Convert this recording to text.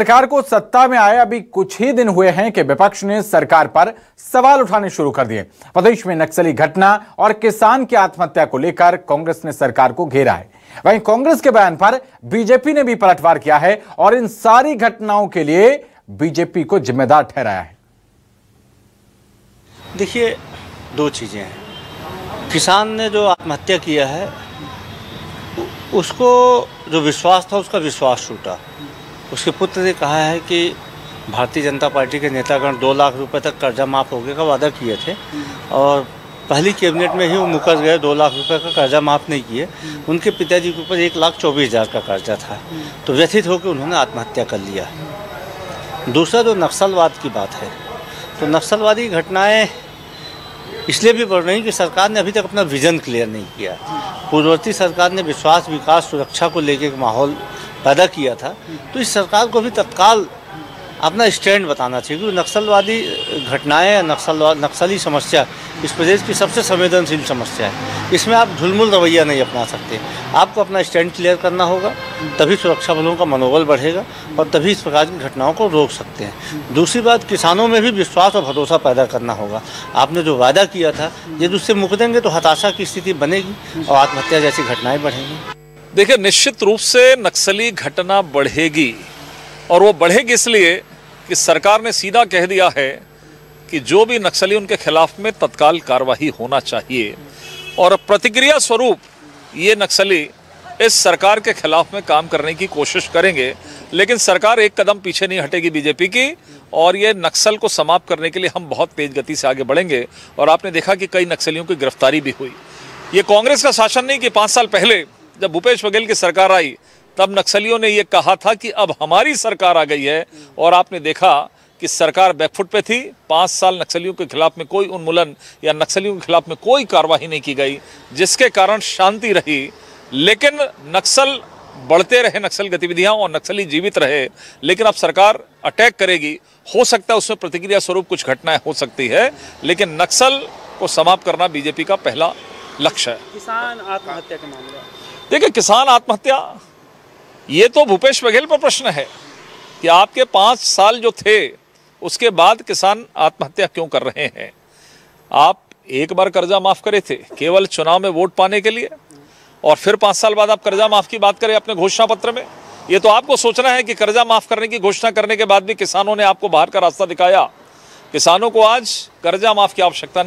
सरकार को सत्ता में आए अभी कुछ ही दिन हुए हैं कि विपक्ष ने सरकार पर सवाल उठाने शुरू कर दिए। प्रदेश में नक्सली घटना और किसान की आत्महत्या को लेकर कांग्रेस ने सरकार को घेरा है। वहीं कांग्रेस के बयान पर बीजेपी ने भी पलटवार किया है और इन सारी घटनाओं के लिए बीजेपी को जिम्मेदार ठहराया है। देखिए, दो चीजें हैं। किसान ने जो आत्महत्या किया है, उसको जो विश्वास था उसका विश्वास टूटा। उसके पुत्र ने कहा है कि भारतीय जनता पार्टी के नेतागण 2 लाख रुपए तक कर्जा माफ़ होने का वादा किए थे और पहली कैबिनेट में ही वो मुकर गए। 2 लाख रुपए का कर्जा माफ़ नहीं किए। उनके पिताजी के ऊपर 1,24,000 का कर्जा था, तो व्यथित होकर उन्होंने आत्महत्या कर लिया। दूसरा जो नक्सलवाद की बात है, तो नक्सलवादी घटनाएँ इसलिए भी बढ़ रही कि सरकार ने अभी तक अपना विजन क्लियर नहीं किया। पूर्ववर्ती सरकार ने विश्वास, विकास, सुरक्षा को लेकर एक माहौल पैदा किया था, तो इस सरकार को भी तत्काल अपना स्टैंड बताना चाहिए कि नक्सलवादी घटनाएं, नक्सली समस्या इस प्रदेश की सबसे संवेदनशील समस्या है। इसमें आप ढुलमुल रवैया नहीं अपना सकते। आपको अपना स्टैंड क्लियर करना होगा, तभी सुरक्षा बलों का मनोबल बढ़ेगा और तभी इस प्रकार की घटनाओं को रोक सकते हैं। दूसरी बात, किसानों में भी विश्वास और भरोसा पैदा करना होगा। आपने जो वादा किया था, यदि उससे मुकरेंगे तो हताशा की स्थिति बनेगी और आत्महत्या जैसी घटनाएँ बढ़ेंगी। देखिए, निश्चित रूप से नक्सली घटना बढ़ेगी और वो बढ़ेगी इसलिए कि सरकार ने सीधा कह दिया है कि जो भी नक्सली उनके खिलाफ में तत्काल कार्रवाई होना चाहिए और प्रतिक्रिया स्वरूप ये नक्सली इस सरकार के खिलाफ में काम करने की कोशिश करेंगे। लेकिन सरकार एक कदम पीछे नहीं हटेगी बीजेपी की, और ये नक्सल को समाप्त करने के लिए हम बहुत तेज गति से आगे बढ़ेंगे। और आपने देखा कि कई नक्सलियों की गिरफ्तारी भी हुई। ये कांग्रेस का शासन नहीं कि 5 साल पहले जब भूपेश बघेल की सरकार आई तब नक्सलियों ने यह कहा था कि अब हमारी सरकार आ गई है, और आपने देखा कि सरकार बैकफुट पे थी। 5 साल नक्सलियों के खिलाफ में कोई उन्मूलन या नक्सलियों के खिलाफ में कोई कार्रवाई नहीं की गई, जिसके कारण शांति रही। लेकिन नक्सल बढ़ते रहे, नक्सल गतिविधियां और नक्सली जीवित रहे। लेकिन अब सरकार अटैक करेगी, हो सकता है उसमें प्रतिक्रिया स्वरूप कुछ घटनाएं हो सकती है, लेकिन नक्सल को समाप्त करना बीजेपी का पहला लक्ष्य है। किसान आत्महत्या के मामले, देखिए, किसान आत्महत्या ये तो भूपेश बघेल पर प्रश्न है कि आपके 5 साल जो थे उसके बाद किसान आत्महत्या क्यों कर रहे हैं। आप एक बार कर्जा माफ करे थे केवल चुनाव में वोट पाने के लिए, और फिर 5 साल बाद आप कर्जा माफ की बात करें अपने घोषणा पत्र में। ये तो आपको सोचना है कि कर्जा माफ करने की घोषणा करने के बाद भी किसानों ने आपको बाहर का रास्ता दिखाया। किसानों को आज कर्जा माफ की आवश्यकता नहीं।